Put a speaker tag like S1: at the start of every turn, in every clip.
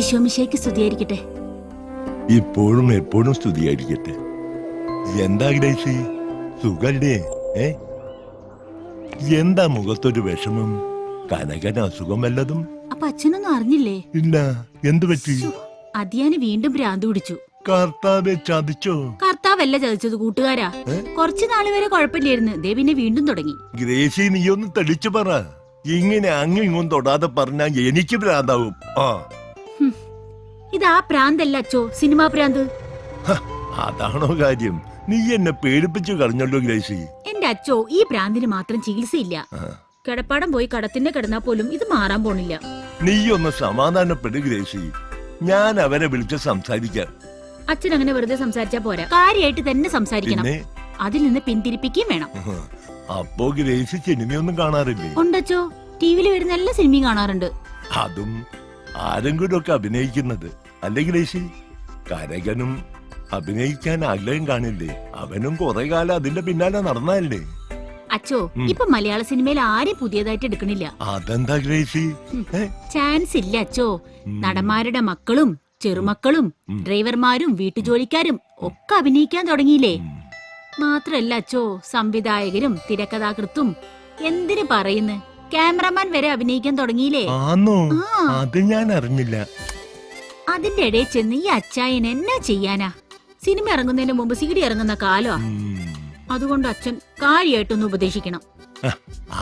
S1: ഈശോമിശിഹായ്ക്ക് സ്തുതിയായിരിക്കട്ടെ.
S2: ഇപ്പോഴും എപ്പോഴും സ്തുതിയായിരിക്കട്ടെ. എന്താ ഗ്രേസി, സുഖല്ലേ? എന്താ മുഖത്തൊരു വിഷമം? കനകന് അസുഖം വല്ലതും?
S1: അപ്പൊ അച്ഛനൊന്നും അറിഞ്ഞില്ലേ?
S2: ഇല്ല. എന്തു പറ്റി?
S1: അതിയാന് വീണ്ടും ഭ്രാന്ത് പിടിച്ചു.
S2: കർത്താവെ ചതിച്ചോ?
S1: കർത്താവല്ല ചതിച്ചത്, കൂട്ടുകാരാ. കുറച്ചു നാള് വരെ കുഴപ്പമില്ലായിരുന്നു, ദേ പിന്നെ വീണ്ടും തുടങ്ങി.
S2: ഗ്രേസി, നീ ഒന്ന് തെളിച്ചു പറ. ഇങ്ങനെ അങ്ങും ഇങ്ങും തൊടാതെ പറഞ്ഞാ എനിക്ക് ഭ്രാന്താവും.
S1: ഇതാ പ്രാന്തല്ല അച്ചോ, സിനിമാ പ്രാന്ത്.
S2: അതാണോ കാര്യം? നീ എന്നെ പേടിപ്പിച്ചു കളഞ്ഞല്ലോ ഗ്രേസി.
S1: എന്റെ അച്ചോ, ഈ പ്രാന്തിന് മാത്രം ചികിത്സയില്ല. കിടപ്പാടം പോയി കടത്തിന്റെ കിടന്നാ പോലും ഇത് മാറാൻ പോണില്ല.
S2: നീ ഒന്ന് സമാധാനപ്പെടു ഗ്രേസി. ഞാൻ അവരെ വിളിച്ച് സംസാരിക്കാം.
S1: അച്ഛൻ അങ്ങനെ വെറുതെ സംസാരിച്ചാ പോരാ, കാര്യമായിട്ട് തന്നെ സംസാരിക്കണം. അതിൽ നിന്ന് പിന്തിരിപ്പിക്കുകയും വേണം.
S2: അപ്പോ ഗ്രേസി സിനിമയൊന്നും കാണാറില്ലേ?
S1: ഉണ്ടച്ചോ, ടിവിയിൽ വരുന്ന എല്ലാ സിനിമയും കാണാറുണ്ട്.
S2: അതും ആരെങ്കിലും ഒക്കെ അഭിനയിക്കുന്നത് അല്ലേ ഗ്രേസി? കനകനും അഭിനയിക്കാൻ ആഗ്രഹം കാണില്ലേ? അവനും കുറെ കാലം അതിന്റെ പിന്നാലെ നടന്നല്ലേ?
S1: അച്ചോ, ഇപ്പൊ മലയാള സിനിമയിൽ ആരെയും പുതിയതായിട്ട് എടുക്കണില്ല.
S2: അതെന്താ ഗ്രേസി?
S1: ചാൻസ് ഇല്ല അച്ചോ. നടന്മാരുടെ മക്കളും ചെറുമക്കളും ഡ്രൈവർമാരും വീട്ടുജോലിക്കാരും ഒക്കെ അഭിനയിക്കാൻ തുടങ്ങിയില്ലേ? മാത്രല്ല അച്ചോ, സംവിധായകരും തിരക്കഥാകൃത്തും എന്തിനു പറയുന്നു, ക്യാമറമാൻ വരെ അഭിനയിക്കാൻ തുടങ്ങിയില്ലേ?
S2: അത് ഞാൻ അറിഞ്ഞില്ല.
S1: അതിന്റെ ഇടയിൽ ചെന്ന് ഈ അച്ചായൻ എന്നാ ചെയ്യാനാ? സിനിമ ഇറങ്ങുന്നതിന് മുമ്പ് സിഡി ഇറങ്ങുന്ന കാലോ. അതുകൊണ്ട് അച്ഛൻ കാര്യമായിട്ടൊന്ന് ഉപദേശിക്കണം.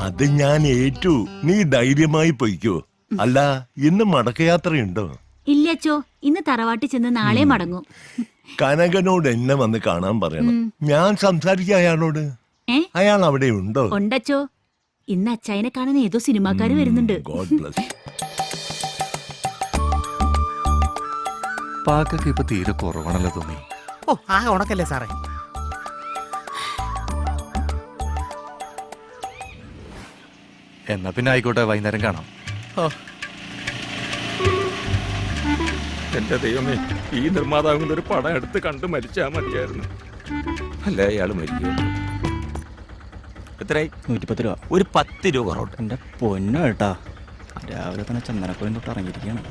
S2: അത് ഞാൻ ഏറ്റു. നീ ധൈര്യമായി പൊയ്ക്കോ. അല്ല, ഇന്ന് മടക്കയാത്രയുണ്ടോ?
S1: ഇല്ല അച്ചോ, ഇന്ന് തറവാട്ടിൽ ചെന്ന് നാളെ മടങ്ങും.
S2: കനകനോട് എന്നെ വന്ന് കാണാൻ പറയണം. ഞാൻ സംസാരിക്കാം അയാളോട്. അയാൾ അവിടെ ഉണ്ടോ?
S1: ഉണ്ടച്ചോ, ഇന്ന് അച്ചായനെ കാണാൻ ഏതോ സിനിമാക്കാര് വരുന്നുണ്ട്.
S3: പാക്കൊക്കെ ഇപ്പൊ തീരെ കുറവാണല്ലോ തോന്നി.
S4: ഓ, ആ ഉണക്കല്ലേ സാറേ.
S3: എന്നാ പിന്നെ ആയിക്കോട്ടെ, വൈകുന്നേരം കാണാം.
S5: എന്റെ ദൈവമേ, ഈ നിർമ്മാതാവിന്റെ ഒരു പടം എടുത്ത് കണ്ടു മരിച്ചാ മതിയായിരുന്നു. അല്ല, അയാള് മരിക്കും. എത്രയായി?
S6: 110 രൂപ.
S5: ഒരു 10 രൂപ കുറവുണ്ട്.
S6: എന്റെ പൊന്നു കേട്ടാ, രാവിലെ തന്നെ ചന്ദനക്കുളം തൊട്ട് ഇറങ്ങിയിരിക്കുകയാണ്.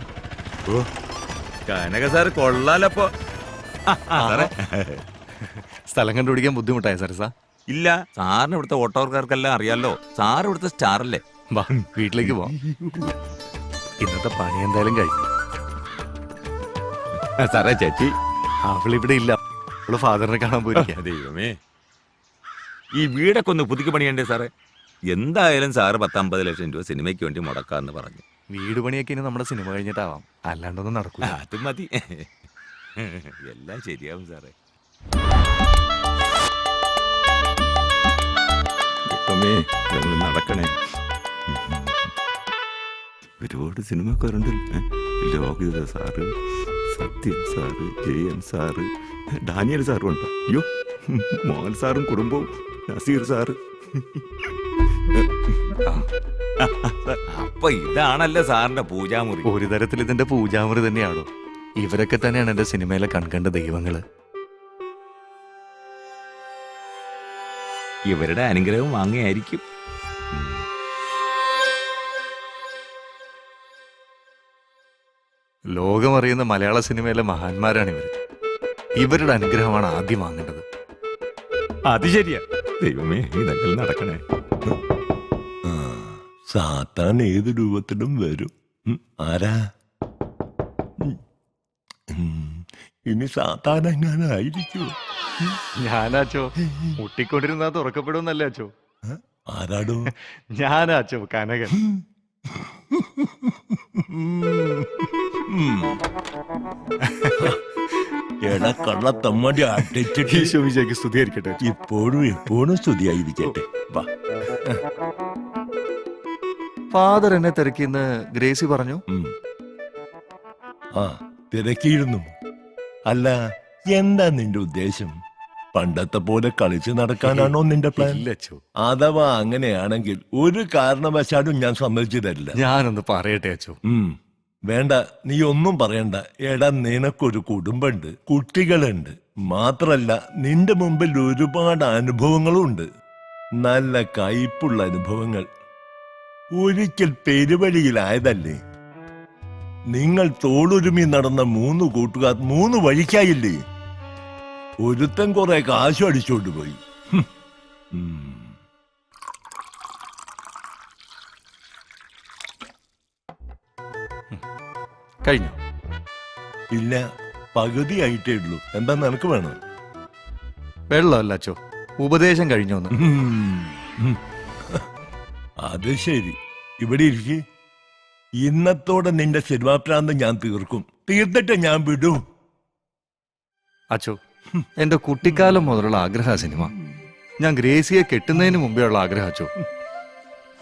S5: ഓ, കനക സാറ് കൊള്ളാലപ്പോ.
S3: സ്ഥലം കണ്ടുപിടിക്കാൻ ബുദ്ധിമുട്ടായ സാർ?
S5: ഇല്ല, സാറിന് ഇവിടുത്തെ ഓട്ടോക്കാർക്കെല്ലാം അറിയാലോ. സാർ ഇവിടുത്തെ സ്റ്റാർ അല്ലേ?
S3: വാ, വീട്ടിലേക്ക് പോവാം. ഇന്നത്തെ പണി എന്തായാലും കഴിഞ്ഞു.
S5: സാറേ, ചേച്ചി
S3: അവളിവിടെ ഇല്ല. അവള് ഫാദറിനെ കാണാൻ പോയിരിക്കാം.
S5: ദൈവമേ, ഈ വീടൊക്കെ ഒന്ന് പുതുക്കി പണിയണ്ടേ സാറേ? എന്തായാലും സാറ് 10-50 ലക്ഷം രൂപ സിനിമയ്ക്ക് വേണ്ടി മുടക്കാന്ന് പറഞ്ഞു.
S3: വീട് പണിയൊക്കെ ഇനി നമ്മുടെ സിനിമ കഴിഞ്ഞിട്ടാവാം, അല്ലാണ്ടൊന്നും നടക്കില്ല.
S5: അത് മതി, എല്ലാം ശരിയാവും സാറേ. നടക്കണേ. ഒരുപാട് സിനിമക്കാരുണ്ടല്ലേ. Lokitha sir, Sathyan sir, Jayan sir, Daniel സാറും ഉണ്ടോ? അയ്യോ, മോഹൻ സാറും കുടുംബവും, നസീർ സാറ്. അപ്പൊ ഇതാണല്ലോ സാറിന്റെ പൂജാമുറി.
S3: ഒരു തരത്തിൽ ഇതിന്റെ പൂജാമുറി തന്നെയാണോ? ഇവരൊക്കെ തന്നെയാണ് എന്റെ സിനിമയിലെ കൺകണ്ട ദൈവങ്ങള്.
S5: ഇവരുടെ അനുഗ്രഹം വാങ്ങിയായിരിക്കും.
S3: ലോകമറിയുന്ന മലയാള സിനിമയിലെ മഹാന്മാരാണ് ഇവര്. ഇവരുടെ അനുഗ്രഹമാണ് ആദ്യം വാങ്ങേണ്ടത്.
S5: അത് ശരിയാ. ദൈവമേ, ഇതൊക്കെ നടക്കണേ.
S2: സാത്താൻ ഏത് രൂപത്തിലും വരും. ആരാ ഇനി സാത്താൻ എങ്ങാനായിരിക്കോ?
S3: ഞാനാച്ചോ, മുട്ടിക്കൊണ്ടിരുന്നാ തുറക്കപ്പെടുമെന്നല്ലേ അച്ചോ?
S2: ആരാടോ?
S3: ഞാനാച്ചോ, കനകൻ.
S2: കള്ളത്തമ്മടി
S3: അടിച്ചിട്ട് സ്തുതിയായിരിക്കട്ടെ.
S2: ഇപ്പോഴും എപ്പോഴും സ്തുതിയായിരിക്കട്ടെ.
S3: ഫാദർ എന്നെ തിരക്കിന്ന് ഗ്രേസി പറഞ്ഞു.
S2: തിരക്കിയിരുന്നു. അല്ല, എന്താ നിന്റെ ഉദ്ദേശം? പണ്ടത്തെ പോലെ കളിച്ചു നടക്കാനാണോ നിന്റെ പ്ലാൻ? അഥവാ അങ്ങനെയാണെങ്കിൽ ഒരു കാരണവശാലും ഞാൻ സമ്മതിച്ചു തരില്ല.
S3: ഞാനൊന്ന് പറയട്ടെ അച്ചോ?
S2: വേണ്ട, നീ ഒന്നും പറയണ്ട. എടാ, നിനക്കൊരു കുടുംബമുണ്ട്, കുട്ടികളുണ്ട്. മാത്രല്ല, നിന്റെ മുമ്പിൽ ഒരുപാട് അനുഭവങ്ങളും ഉണ്ട്. നല്ല കയ്പുള്ള അനുഭവങ്ങൾ. ഒരിക്കൽ പെരുവഴിയിലായതല്ലേ? നിങ്ങൾ തോളുരുമി നടന്ന 3 കൂട്ടുകാർ 3 വഴിക്കായില്ലേ? ഒരുത്തൻ കുറെ കാശ് അടിച്ചോണ്ട് പോയി.
S3: കഴിഞ്ഞു.
S2: ഇല്ല, പകുതിയായിട്ടേ ഉള്ളൂ. എന്താ നിനക്ക് വേണം?
S3: വെള്ളമല്ല അച്ചോ, ഉപദേശം കഴിഞ്ഞോന്ന്.
S2: അത് ശരി. ഇവിടെ ഇരിക്കെ. ഇന്നത്തോടെ നിന്റെ സിനിമാപ്രാന്ത് ഞാൻ തീർക്കും. തീർത്തിട്ട് ഞാൻ വിടൂ.
S3: അച്ചോ, എന്റെ കുട്ടിക്കാലം മുതലുള്ള ആഗ്രഹ സിനിമ. ഞാൻ ഗ്രേസിയെ കെട്ടുന്നതിന് മുമ്പേ ഉള്ള ആഗ്രഹം അച്ചോ.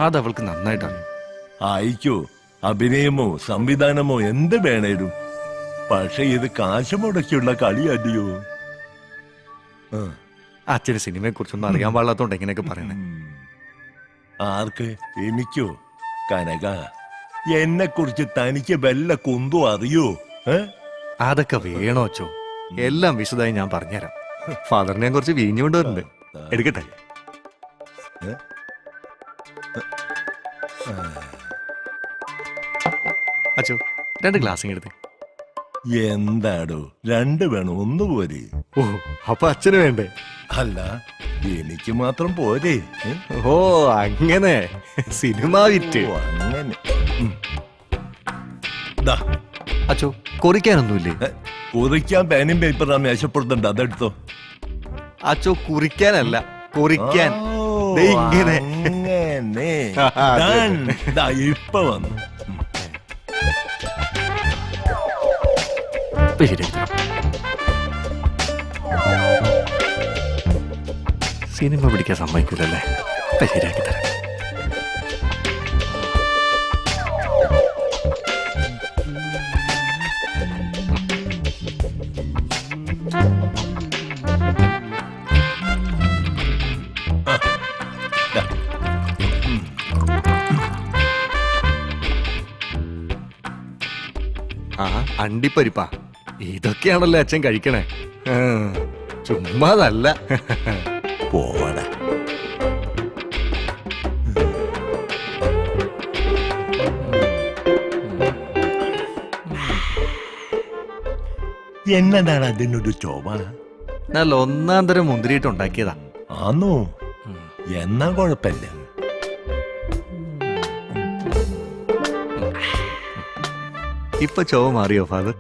S3: അതവൾക്ക് നന്നായിട്ടാണ്.
S2: ആയിക്കോ, അഭിനയമോ സംവിധാനമോ എന്ത് വേണേലും. പക്ഷെ ഇത് കാശ് മുടക്കിയുള്ള കളിയല്ലയോ.
S3: അച്ഛന് സിനിമയെ കുറിച്ചൊന്നും അറിയാൻ പാടില്ലാത്തോണ്ട് എങ്ങനെയൊക്കെ പറയണേ.
S2: ആർക്ക്? എനിക്കോ? കനക, എന്നെ കുറിച്ച് തനിക്ക് വല്ല കുന്തോ അറിയോ?
S3: അതൊക്കെ വേണോ അച്ചോ? എല്ലാം വിശദമായി ഞാൻ പറഞ്ഞുതരാം. ഫാദറിനെ ഞാൻ കുറച്ച് വീഞ്ഞു കൊണ്ടുവരുന്നുണ്ട്. എടുക്കട്ടെ? അച്ചോ, 2 ഗ്ലാസ് എടുത്ത്.
S2: എന്താടോ 2 വേണം? 1 പോരെ?
S3: ഓ, അപ്പൊ അച്ഛന് വേണ്ടേ?
S2: അല്ല, എനിക്ക് മാത്രം പോരെ?
S3: ഓ അങ്ങനെ, സിനിമ വിറ്റ്.
S2: ഓ, അങ്ങനെ. ദാ,
S3: അച്ചോ, കുറിക്കാനൊന്നുമില്ലേ?
S2: കുറിക്കാൻ പേനും പേപ്പറാ മേശപ്പുറത്തുണ്ട്, അതെടുത്തോ.
S3: അച്ചോ, കുറിക്കാനല്ല, കുറിക്കാൻ. ദേ ഇങ്ങനെ.
S2: അങ്ങനെ. ദാ, ഇപ്പൊ വന്നു.
S3: സിനിമ പിടിക്കാൻ സമ്മതിക്കൂലല്ലേ? ശരിയാക്കി തരാം. അണ്ടിപ്പരിപ്പാ, ഇതൊക്കെയാണല്ലോ അച്ഛൻ കഴിക്കണേ. ചുമ്മാതല്ല.
S2: പോടാ. എന്നതാണ് അതിനൊരു ചൊവ?
S3: നല്ല 1-ാം തരം മുന്തിരിയിട്ടുണ്ടാക്കിയതാ.
S2: ആന്നോ? എന്നാ കുഴപ്പമില്ല.
S3: ഇപ്പൊ ചൊവ മാറിയോ ഫാദർ?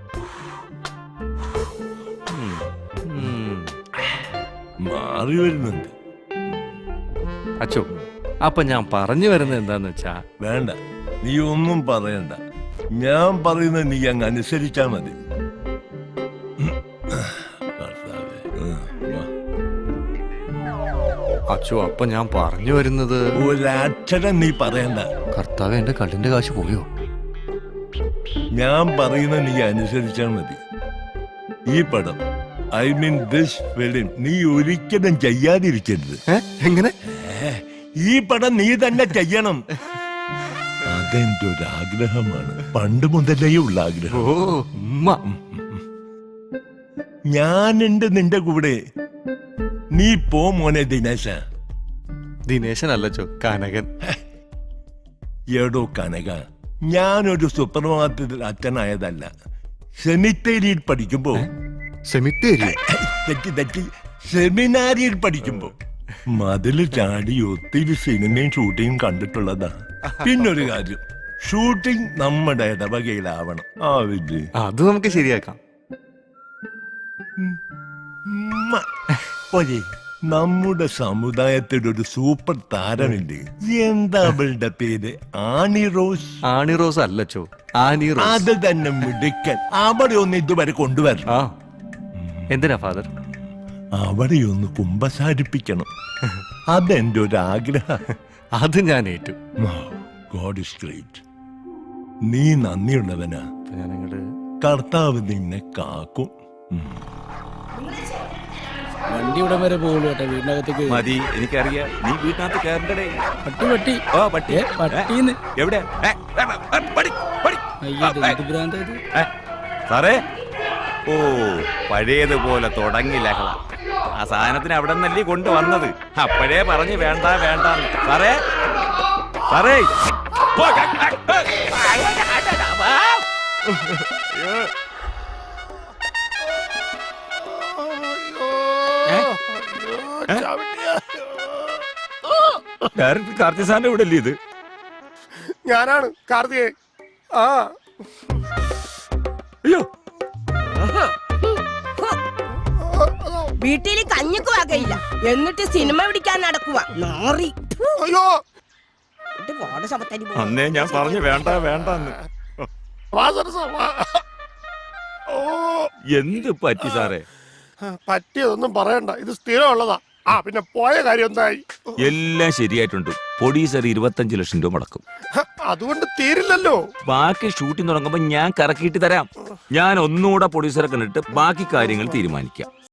S2: മാറി വരുന്നുണ്ട്.
S3: അച്ചോ, അപ്പൊ ഞാൻ പറഞ്ഞു വരുന്നത് എന്താന്ന് വെച്ചാ.
S2: വേണ്ട, നീ ഒന്നും പറയണ്ട. ഞാൻ പറയുന്നത് നീ അങ്ങ് അനുസരിച്ചാ മതി.
S3: അച്ചോ, അപ്പൊ ഞാൻ പറഞ്ഞു വരുന്നത്.
S2: ഒരക്ഷരം നീ പറയണ്ട.
S3: കർത്താവ്, എന്റെ കള്ളിന്റെ കാശ് പോയോ?
S2: ഞാൻ പറയുന്നത് നീ അനുസരിച്ചാൽ മതി. ഈ പടം, ഐ മീൻ ദിസ് ഫിലിം, നീ ഒരിക്കലും ചെയ്യാതിരിക്കരുത്.
S3: എങ്ങനെ?
S2: ഈ പടം നീ തന്നെ ചെയ്യണം. അതെന്റെ ഒരു ആഗ്രഹമാണ്, പണ്ട് മുതലേ ഉള്ള ആഗ്രഹം.
S3: ഓ ഉമ്മ.
S2: ഞാനുണ്ട് നിന്റെ കൂടെ. നീ പോ മോനെ ദിനേശ.
S3: ദിനേശനല്ലച്ചോ, കനകൻ.
S2: ഏടോ കനക, ഞാനൊരു സുപ്രഭാതത്തിൽ അച്ഛനായതല്ല. സെമിത്തേരിയിൽ പഠിക്കുമ്പോ.
S3: സെമിത്തേരി?
S2: തെറ്റി സെമിനാരിയിൽ പഠിക്കുമ്പോ മതില് ചാടി ഒത്തിരി സിനിമയും ഷൂട്ടിങ്ങും കണ്ടിട്ടുള്ളതാ. പിന്നൊരു കാര്യം, ഷൂട്ടിംഗ് നമ്മുടെ ഇടവകയിലാവണം. ആവില്ലേ?
S3: അത് നമുക്ക് ശരിയാക്കാം.
S2: നമ്മുടെ സമുദായത്തിൽ ഒരു സൂപ്പർ താരമില്ലേ? എന്താ അവളുടെ പേര്? Annie rose.
S3: ആണി റോസ് അല്ലച്ചോ, ആനി റോസ്.
S2: അത് തന്നെ മിടുക്കൻ. അവിടെ ഒന്ന് ഇതുവരെ കൊണ്ടുവരണം.
S3: ആ, എന്തിനാ ഫാദർ?
S2: അവിടെ ഒന്ന് കുമ്പസാരിപ്പിക്കണം. അതെന്റെ ഒരു ആഗ്രഹം.
S3: അത് ഞാൻ ഏറ്റു.
S2: God is great. നീ നന്ദിയുള്ളവനാ.
S3: ഞാനിങ്ങോട്ട്.
S2: കർത്താവ് നിന്നെ കാക്കും.
S7: വണ്ടി ഇവിടെ വരെ പോകുള്ളൂ കേട്ടോ, വീടിനകത്തേക്ക്
S5: മതി, എനിക്കറിയാം. നീ വീട്ടിനകത്ത് കയറണ്ടേ.
S7: പട്ടി
S5: ഓ പട്ടി.
S7: പട്ടീന്ന്
S5: എവിടെ?
S7: അയ്യോ, എന്ത് ഭ്രാന്താ ഇത്?
S5: സാറേ, ഓ പഴയതുപോലെ തുടങ്ങി ലഹള. ആ സാധനത്തിന് അവിടെ നിന്നല്ലേ കൊണ്ടുവന്നത്. അപ്പോഴേ പറഞ്ഞു വേണ്ട വേണ്ട. സാറേ, സാറേ, ഡയറക്ടർ കാർത്തി സാറിന്റെ ഇവിടെ അല്ലേ ഇത്?
S8: ഞാനാണ് കാർത്തികേ. ആ
S5: അയ്യോ
S9: വീട്ടിൽ കഞ്ഞിക്ക് വകയില്ല, എന്നിട്ട് സിനിമ പിടിക്കാൻ നടക്കുക നാറി.
S8: അയ്യോ
S9: ഇത് വാർഡ് സമത്തരി പോ.
S5: അന്നേ ഞാൻ പറഞ്ഞു വേണ്ട വേണ്ടെന്ന്.
S8: ഓ
S5: എന്ത് പറ്റി സാറേ?
S8: പറ്റിയതൊന്നും പറയണ്ട, ഇത് സ്ഥിരമുള്ളതാ. ആ പിന്നെ പോയ കാര്യം എന്തായി?
S5: എല്ലാം ശരിയായിട്ടുണ്ട്. പ്രൊഡ്യൂസർ 25 ലക്ഷം രൂപ മുടക്കും.
S8: അതുകൊണ്ട് തീരില്ലല്ലോ.
S5: ബാക്കി ഷൂട്ടിംഗ് തുടങ്ങുമ്പോ ഞാൻ കറക്കിയിട്ട് തരാം. ഞാൻ ഒന്നുകൂടെ പ്രൊഡ്യൂസറെ കണ്ടിട്ട് ബാക്കി കാര്യങ്ങൾ തീരുമാനിക്കാം.